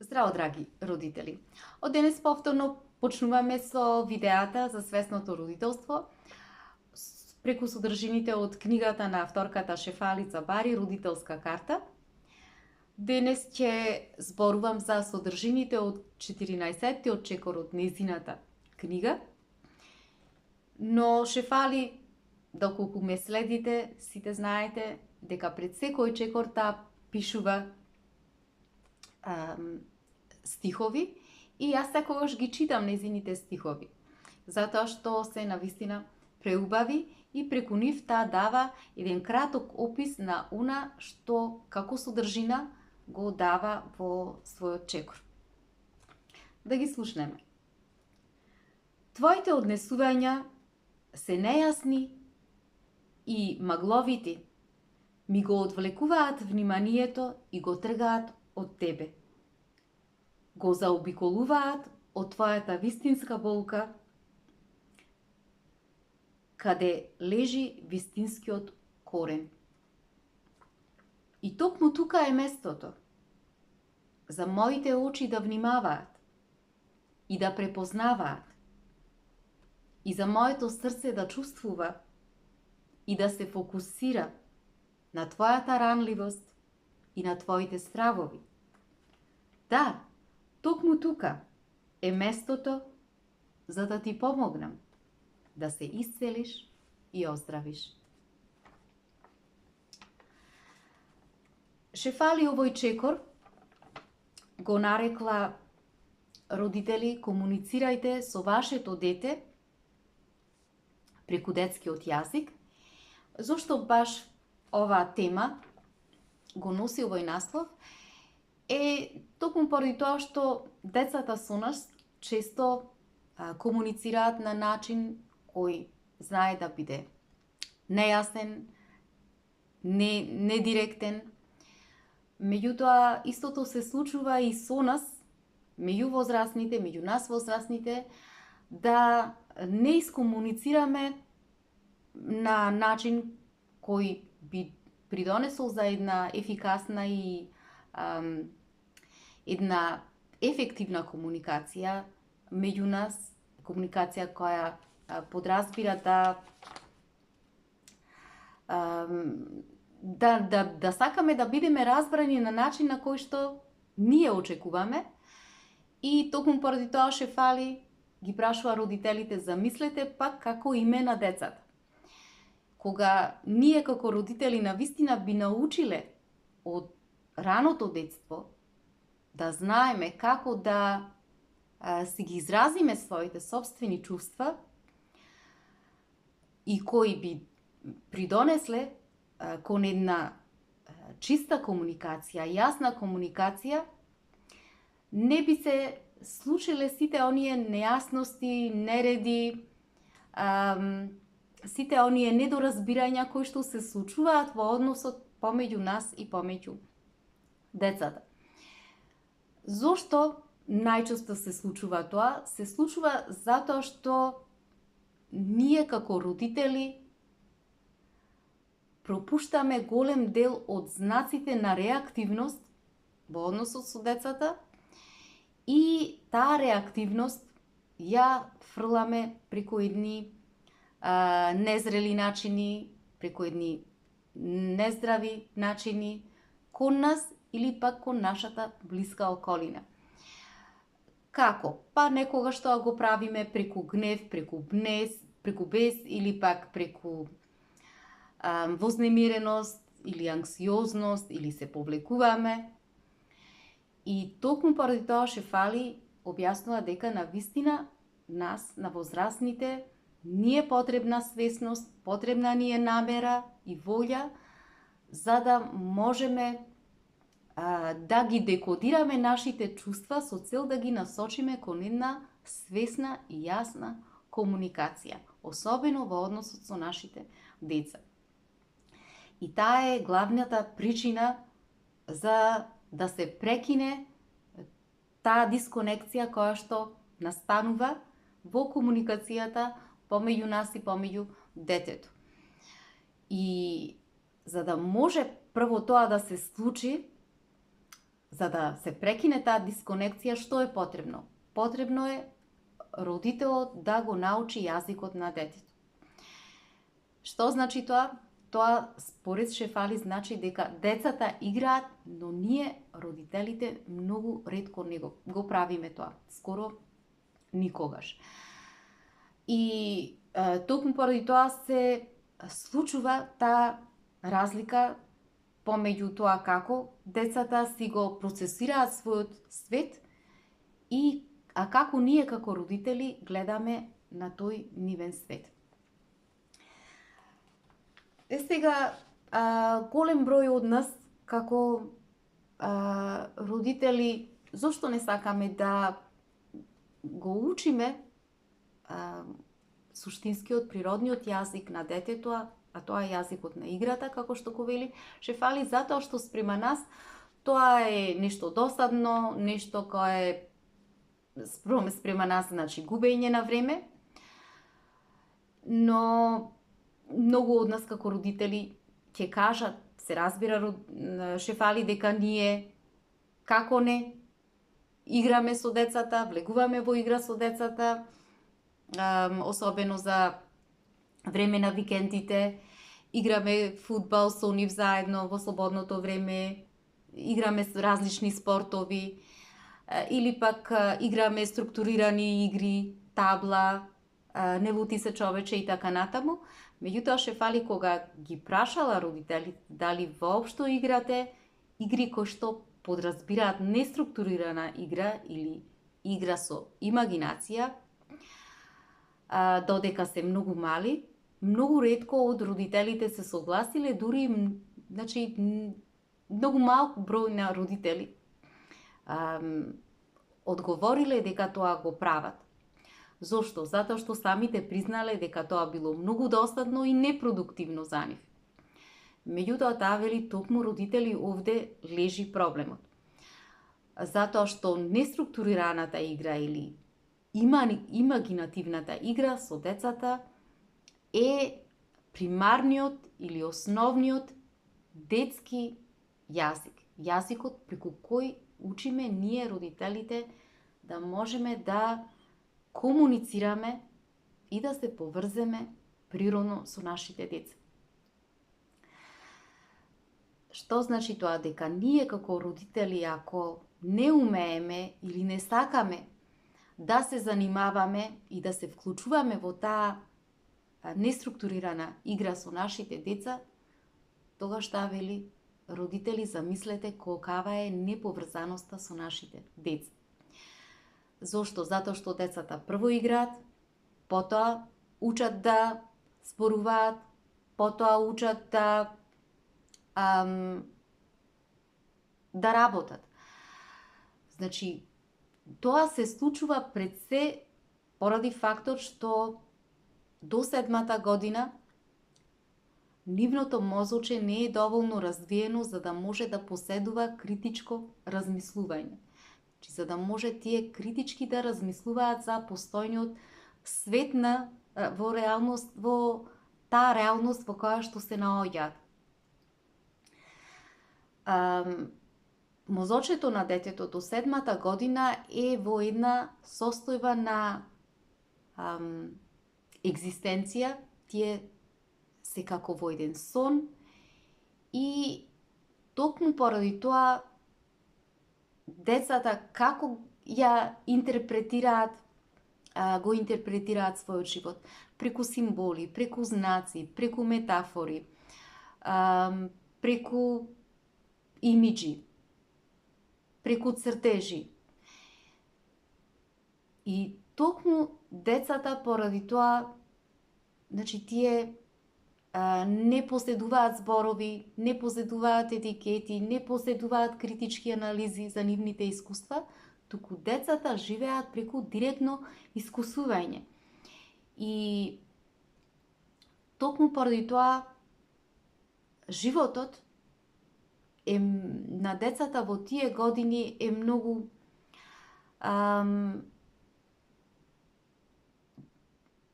Здраво, драги родители! Од денес повторно почнуваме со видеата за свесното родителство преку содржините од книгата на авторката Шефалица Бари "Родителска карта". Денес ќе зборувам за содржините од 14-тиот чекор од нејзината книга. Но Шефали, доколку ме следите, сите знаете дека пред секој чекор таа пишува стихови и јас секогаш ги читам нејзините стихови, затоа што се навистина преубави и преку нив таа дава еден краток опис на она што како содржина го дава во својот чекор. Да ги слушнеме. Твоите однесувања се нејасни и магловити, ми го одвлекуваат вниманието и го тргаат од тебе. Го заобиколуваат од твојата вистинска болка, каде лежи вистинскиот корен. И токму тука е местото за моите очи да внимаваат и да препознаваат, и за моето срце да чувствува и да се фокусира на твојата ранливост и на твоите стравови. Да, токму тука е местото за да ти помогнам да се исцелиш и оздравиш. Шефали овој чекор го нарекла: родители, комуницирајте со вашето дете преку детскиот јазик. Зошто баш оваа тема го носи овој наслов? Токму поради тоа што децата со нас често комуницираат на начин кој знае да биде нејасен, недиректен. Меѓутоа, истото се случува и со нас, меѓу возрастните, меѓу нас возрастните, да не искомуницираме на начин кој би придонесол за една ефикасна и една ефективна комуникација меѓу нас, комуникација која подразбира да сакаме да бидеме разбрани на начин на кој што ние очекуваме. И токму поради тоа Шефали ги прашува родителите: замислете пак како име на децата. Кога ние како родители навистина би научиле од раното детство да знаеме како да си ги изразиме своите собствени чувства и кои би придонесле кон една чиста комуникација, јасна комуникација, не би се случиле сите оние нејасности, нереди, сите оние недоразбирања кои што се случуваат во односот помеѓу нас и помеѓу децата. Зошто најчесто се случува тоа? Се случува затоа што ние како родители пропуштаме голем дел од знаците на реактивност во односот со децата и таа реактивност ја фрламе преку едни незрели начини, преку едни нездрави начини кон нас или пак кон нашата блиска околина. Како? Па некогаш тоа го правиме преку гнев, преку бес или пак преку вознемиреност или анксиозност, или се повлекуваме. И токму поради тоа Шефали објаснува дека навистина нас, на возрастните, ни е потребна свесност, потребна ни е намера и волја за да можеме да ги декодираме нашите чувства со цел да ги насочиме кон една свесна и јасна комуникација, особено во односот со нашите деца. И таа е главната причина за да се прекине таа дисконекција која што настанува во комуникацијата помеѓу нас и помеѓу детето. И за да може прво тоа да се случи, за да се прекине таа дисконекција, што е потребно? Потребно е родителот да го научи јазикот на детето. Што значи тоа? Тоа според Шефали значи дека децата играат, но ние, родителите, многу ретко не го правиме тоа. Скоро никогаш. И токму поради тоа се случува таа разлика помеѓу тоа како децата си го процесираат својот свет и како ние како родители гледаме на тој нивен свет. Сега, голем број од нас како родители, зошто не сакаме да го учиме суштинскиот, природниот јазик на детето, а тоа е јазикот на играта, како што го вели Шефали, затоа што спрема нас тоа е нешто досадно, нешто кое спрема нас значи губење на време, но многу од нас како родители ќе кажат, се разбира Шефали, дека ние како не играме со децата, влегуваме во игра со децата, особено за време на викендите, играме фудбал со нив заедно во слободното време, играме различни спортови, или пак играме структурирани игри, табла, не лути се човече и така натаму. Меѓутоа Шефали кога ги прашала родителите дали воопшто играте игри кои што подразбираат неструктурирана игра или игра со имагинација, додека се многу мали, многу ретко од родителите се согласиле, дури значи многу малку број на родители одговориле дека тоа го прават. Зошто? Затоа што самите признале дека тоа било многу досадно и непродуктивно за нив. Меѓутоа, таа вели токму родители овде лежи проблемот. Затоа што неструктурираната игра или имагинативната игра со децата е примарниот или основниот детски јазик. Јазикот преку кој учиме ние, родителите, да можеме да комуницираме и да се поврземе природно со нашите деца. Што значи тоа? Дека ние како родители, ако не умееме или не сакаме да се занимаваме и да се вклучуваме во таа неструктурирана игра со нашите деца, тогаш таа вели родители, замислете колкава е неповрзаноста со нашите деца. Зошто? Затоа што децата прво играат, потоа учат да зборуваат, потоа учат да работат. Значи, тоа се случува пред се поради фактор што до 7-та година нивното мозоче не е доволно развиено за да може да поседува критичко размислување. Значи, за да може тие критички да размислуваат за постојниот свет во реалност, во таа реалност во која што се наоѓаат. Мозочето на детето до 7-та година е во една состојба на екзистенција, тие се како во еден сон и токму поради тоа децата како ја интерпретираат, го интерпретираат својот живот преку символи, преку знаци, преку метафори, преку имиджи, преку цртежи. И токму децата поради тоа, значи тие не поседуваат зборови, не поседуваат етикети, не поседуваат критички анализи за нивните искуства, туку децата живеат преку директно искусување. И токму поради тоа животот на децата во тие години е многу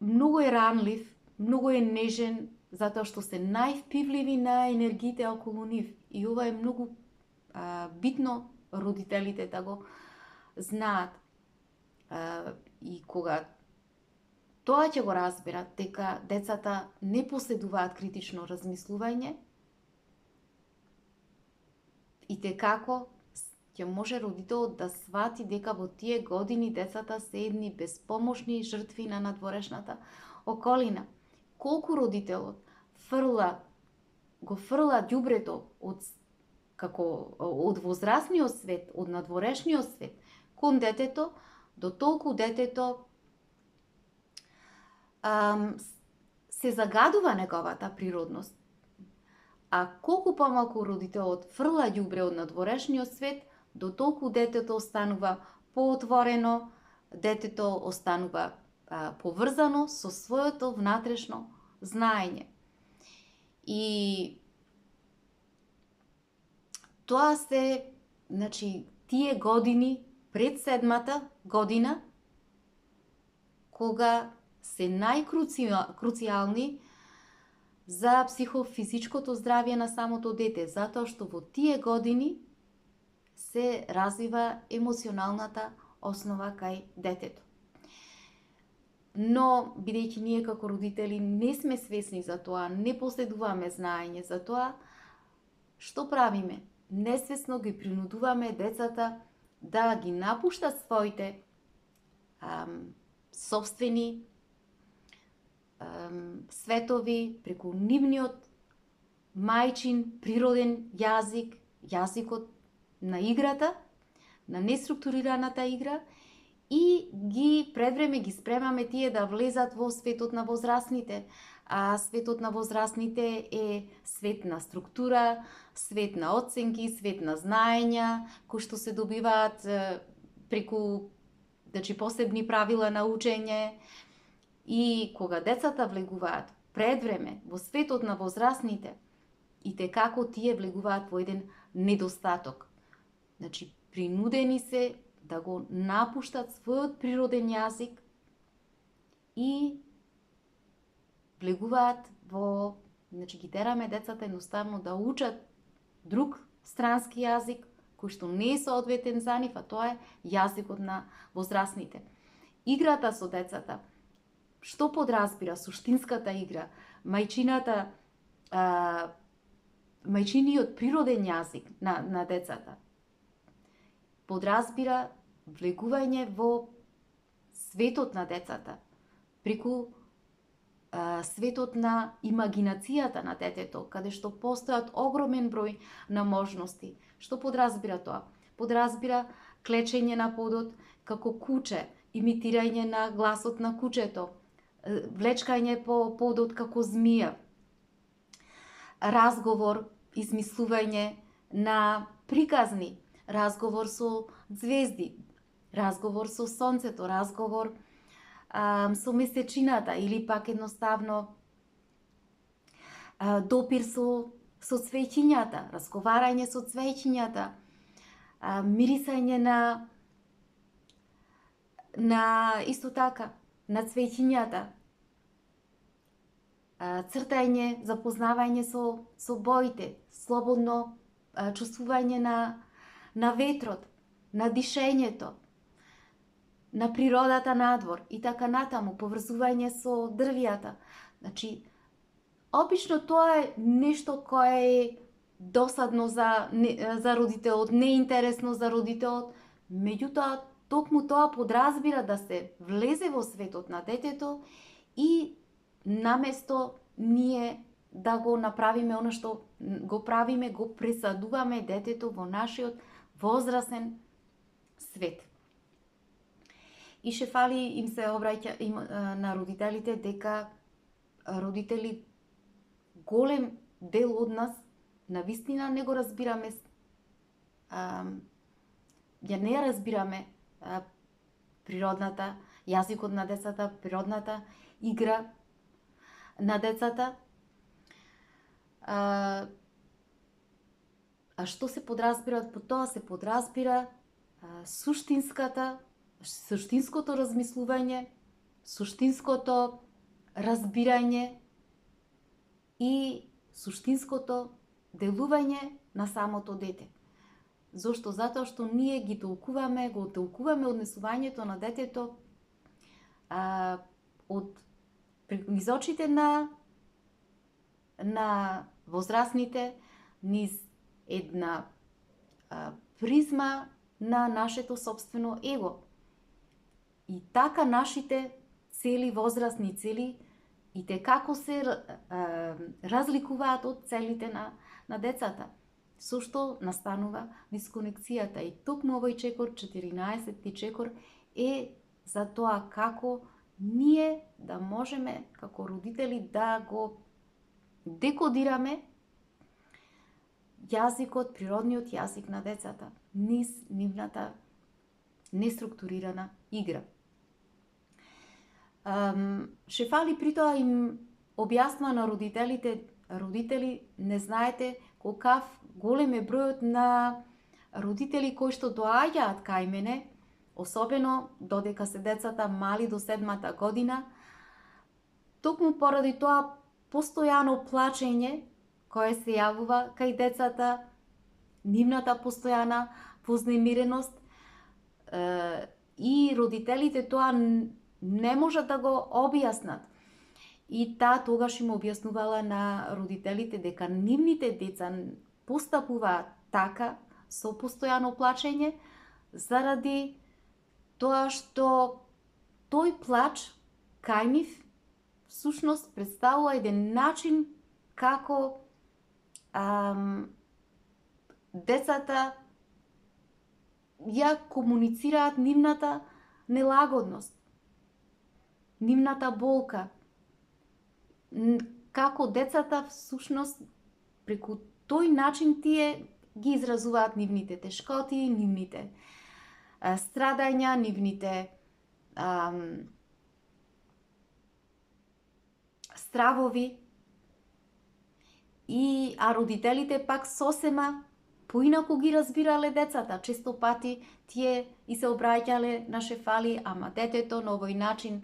многу е ранлив, многу е нежен, затоа што се највпивливи на енергиите околу нив. И ова е многу битно родителите да го знаат. И кога тоа ќе го разберат дека децата не поседуваат критично размислување, и како ќе може родителот да свати дека во тие години децата се едни безпомошни жртви на надворешната околина. Колку родителот го фрла ѓубрето од возрасниот свет, од надворешниот свет кон детето, до толку детето се загадува неговата природност. А колку помалку родителот фрла ѓубре од надворешниот свет, до толку детето останува поотворено, детето останува поврзано со своето внатрешно знаење. И тоа се, тие години пред 7-та година, кога се најкруцијални за психофизичкото здравје на самото дете, затоа што во тие години се развива емоционалната основа кај детето. Но, бидејќи ние како родители не сме свесни за тоа, не поседуваме знаење за тоа, што правиме? Несвесно ги принудуваме децата да ги напуштат своите собствени светови преку нивниот мајчин природен јазик, јазикот на играта, на неструктурираната игра, и ги предвреме ги спремаме тие да влезат во светот на возрастните. А светот на возрастните е свет на структура, свет на оценки, свет на знаења, кои што се добиваат преку посебни правила на учење. И кога децата влегуваат предвреме во светот на возрастните, и како тие влегуваат во еден недостаток. Принудени се да го напуштат својот природен јазик и влегуваат во... ги тераме децата едноставно да учат друг странски јазик, кој што не е соодветен за нив, а тоа е јазикот на возрастните. Играта со децата, што подразбира суштинската игра, мајчиниот природен јазик на децата, подразбира влегување во светот на децата, преку светот на имагинацијата на детето, каде што постојат огромен број на можности. Што подразбира тоа? Подразбира клечење на подот како куче, имитирање на гласот на кучето, влечкање по подот како змија, разговор, измислување на приказни, разговор со звезди, разговор со сонцето, разговор со месечината, или пак едноставно допир со цвеќињата, разговарање со цвеќињата, мирисање на исто така на цвеќињата, цртање, запознавање со боите, слободно чувствување на ветрот, на дишењето, на природата надвор и така натаму, поврзување со дрвијата. Обично тоа е нешто кое е досадно за родителот, неинтересно за родителот, меѓутоа токму тоа подразбира да се влезе во светот на детето и наместо ние да го направиме она што го правиме, го пресадуваме детето во нашиот возрасен свет. И шефали им се обраќа на родителите дека родители, голем дел од нас навистина не го разбираме, ја не ја разбираме природната, јазикот на децата, природната игра на децата. А што се подразбира по тоа? Се подразбира суштинското размислување, суштинското разбирање и суштинското делување на самото дете. Зошто? Затоа што ние го толкуваме однесувањето на детето од низ очите на возрастните, низ една призма на нашето собствено его. И така нашите цели, возрастни цели, и те како се разликуваат од целите на децата. Со што настанува дисконекцијата. И токму овој чекор, 14-ти чекор, е за тоа како ние да можеме како родители да го декодираме јазикот, природниот јазик на децата, низ нивната неструктурирана игра. Шефали при тоа им објаснува на родители, не знаете колкав голем е бројот на родители кои што доаѓаат кај мене, особено додека се децата мали до 7-та година, токму поради тоа постојано плачење кое се јавува кај децата, нивната постојана вознемиреност, и родителите тоа не можат да го објаснат. И тогаш им објаснувала на родителите дека нивните деца постапуваат така, со постојано плачење, заради тоа што тој плач кај нив всушност представува еден начин како децата ја комуницираат нивната нелагодност, нивната болка, како децата всушност преку тој начин тие ги изразуваат нивните тешкоти, нивните страдања, нивните стравови, а родителите пак сосема поинаку ги разбирале децата. Често пати тие и се обраќале на шефали, ама детето на овој начин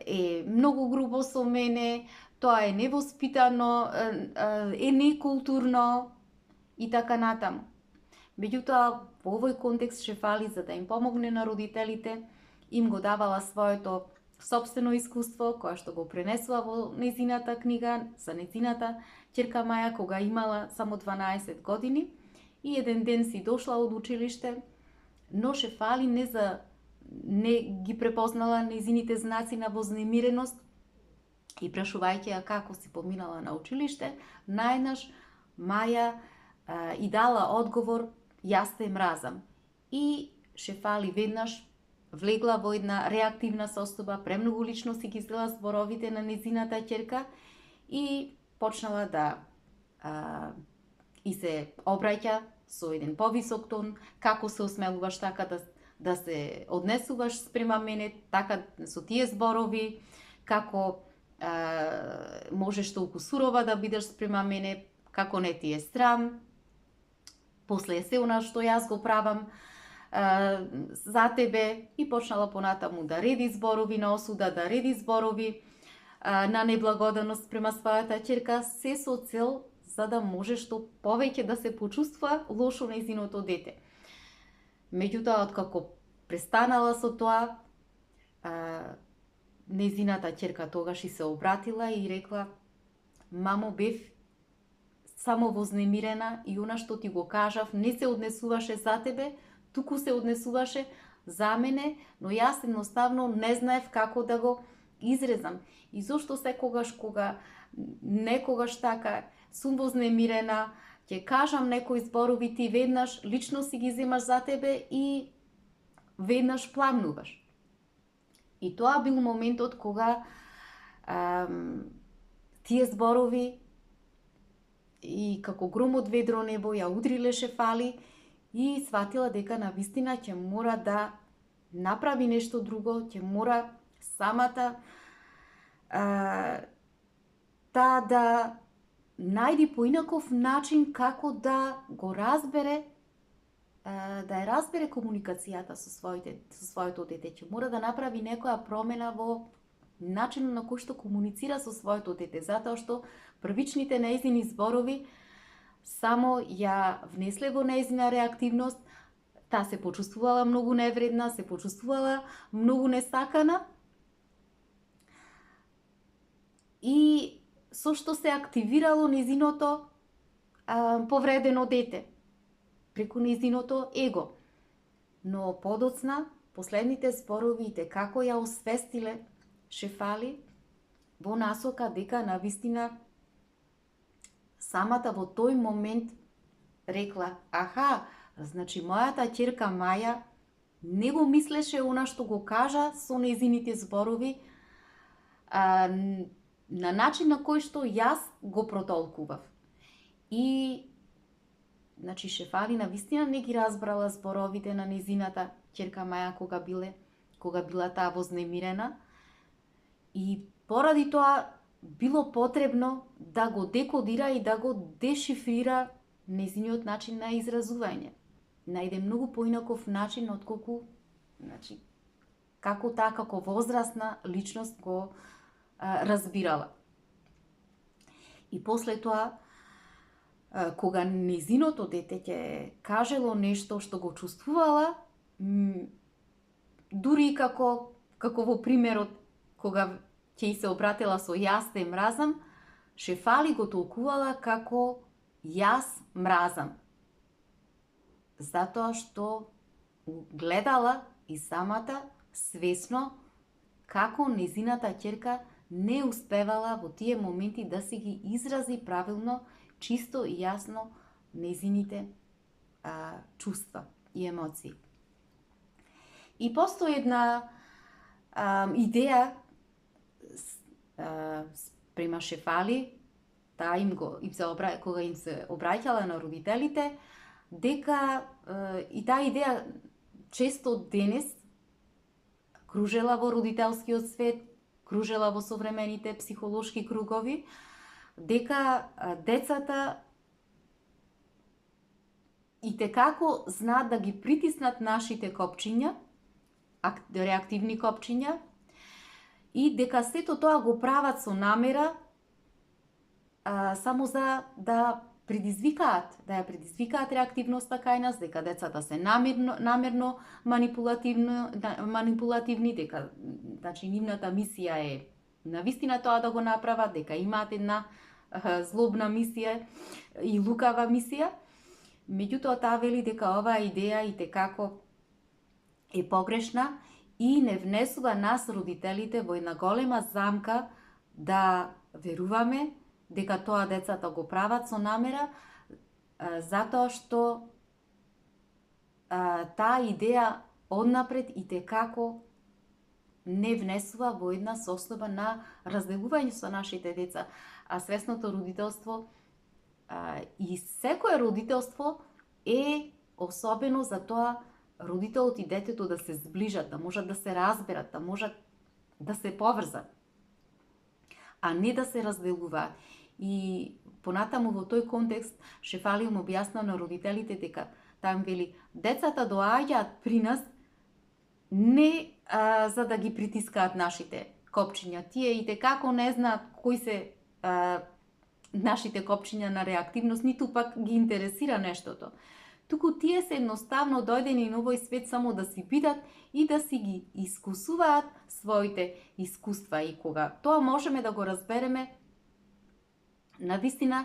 е многу грубо со мене, тоа е невоспитано, е некултурно и така натаму. Меѓутоа, во овој контекст шефали, за да им помогне на родителите, им го давала своето собствено искуство, кое што го пренесува во незината книга за незината ќерка Маја, кога имала само 12 години, и еден ден си дошла од училиште, но шефали не ги препознала незините знаци на вознемиреност и прашувајќи ја како си поминала на училиште, најнаш Маја и дала одговор: јас те мразам. И шефали веднаш влегла во една реактивна состојба, премногу лично си ги излела зборовите на незината ќерка и почнала да и се обраќа со еден повисок тон: како се осмелуваш така да се однесуваш спрема мене, така со тие зборови, како можеш толку сурова да бидеш спрема мене, како не ти е срам, после се она што јас го правам за тебе, и почнала понатаму да реди зборови на осуда, да реди зборови на неблагодарност према својата ќерка, се со цел за да може што повеќе да се почувствува лошо нејзиното дете. Меѓутоа, откако престанала со тоа, нејзината ќерка тогаш и се обратила и рекла: мамо, бев само вознемирена и она што ти го кажав не се однесуваше за тебе, туку се однесуваше за мене, но јас едноставно не знаев како да го изрезам. И зошто секогаш кога некогаш така сум вознемирена, ќе кажам некои зборови, ти веднаш лично си ги земаш за тебе и веднаш пламнуваш. И тоа бил моментот кога тие зборови и како гром од ведро небо ја удриле шефали и сватила дека навистина ќе мора да направи нешто друго, ќе мора самата да најди поинаков начин како да го разбере, да ја разбере комуникацијата со своето дете. Ќе мора да направи некоја промена во начинот на кој што комуницира со своето дете, затоа што првичните нејзини зборови само ја внесле во нејзина реактивност, таа се почувствувала многу невредна, се почувствувала многу несакана и со што се активирало нејзиното повредено дете преку нејзиното его. Но подоцна, последните зборови и како ја освестиле Шефали во насока дека навистина самата во тој момент рекла, аха, значи мојата ќерка Маја не го мислеше она што го кажа со нејзините зборови, на начин на кој што јас го протолкував. И значи Шефали навистина не ги разбрала зборовите на нејзината ќерка Маја кога била таа вознемирена, и поради тоа било потребно да го декодира и да го дешифрира нејзиниот начин на изразување на еден многу поинаков начин отколку, значи, како таа како возрастна личност го разбирала. И после тоа, кога нејзиното дете ќе кажело нешто што го чувствувала, дури и како во примерот кога ќе се обратила со јас те мразам, Шефали го толкувала како јас мразам. Затоа што гледала и самата свесно како нејзината ќерка не успевала во тие моменти да си ги изрази правилно, чисто и јасно нејзините чувства и емоции. И постои една идеја спрема Шефали, кога им се обраќала на родителите, дека и таа идеја често денес кружела во родителскиот свет, кружела во современите психолошки кругови, дека децата и како знаат да ги притиснат нашите копчиња, реактивни копчиња, и дека сето тоа го прават со намера само за да ја предизвикаат реактивноста кај нас, дека децата се намерно манипулативни, дека значи нивната мисија е навистина тоа да го направат, дека имаат една злобна мисија и лукава мисија. Меѓутоа таа вели дека оваа идеја и како е погрешна и не внесува нас родителите во една голема замка да веруваме дека тоа децата го прават со намера, затоа што таа идеја однапред и како не внесува во една состојба на разделување со нашите деца. А свесното родителство и секое родителство е особено за тоа родителот и детето да се зближат, да можат да се разберат, да можат да се поврзат, а не да се разделуваат. И понатаму во тој контекст Шефали им објасна на родителите дека там вели децата доаѓаат при нас не за да ги притискаат нашите копчиња. Тие и како не знаат кои се нашите копчиња на реактивност, ниту пак ги интересира нештото. Туку тие се едноставно дојдени на овој свет само да си бидат и да си ги искусуваат своите искуства. И кога тоа можеме да го разбереме, навистина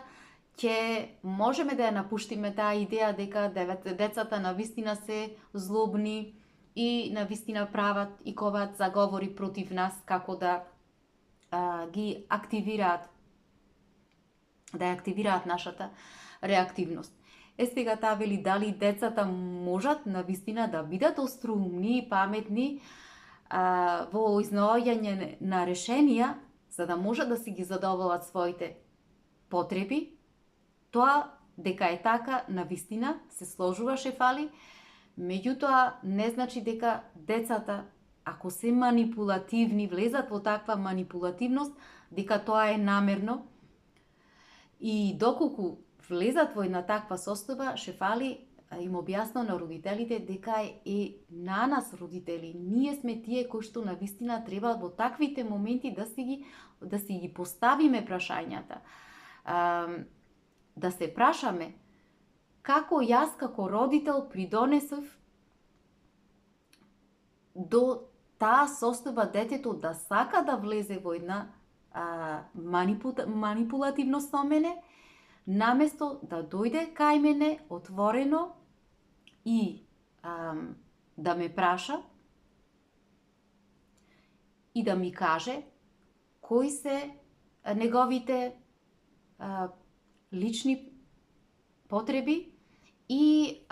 ќе можеме да ја напуштиме таа идеја дека децата навистина се злобни и навистина прават и коваат заговори против нас како да ги активираат, нашата реактивност. Сега таа вели дали децата можат навистина да бидат остроумни и паметни во изнаоѓање на решенија за да можат да си ги задоволат своите потреби. Тоа дека е така навистина се сложува Шефали, меѓутоа не значи дека децата ако се манипулативни, влезат во таква манипулативност, дека тоа е намерно. И доколку влезат во една таква состојба, Шефали им објасна на родителите дека е на нас родители. Ние сме тие кои што навистина треба во таквите моменти да си ги поставиме прашањата. да се прашаме како јас како родител придонесов до таа состојба детето да сака да влезе во една манипулативно со мене, наместо да дојде кај мене отворено и да ме праша и да ми каже кои се неговите лични потреби и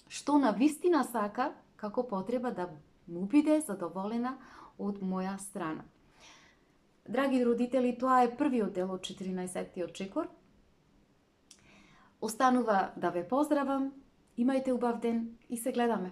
што на вистина сака како потреба да му биде задоволена од моја страна. Драги родители, тоа е првиот дел од 14-тиот чекор. Останува да ве поздравам, имајте убав ден и се гледаме.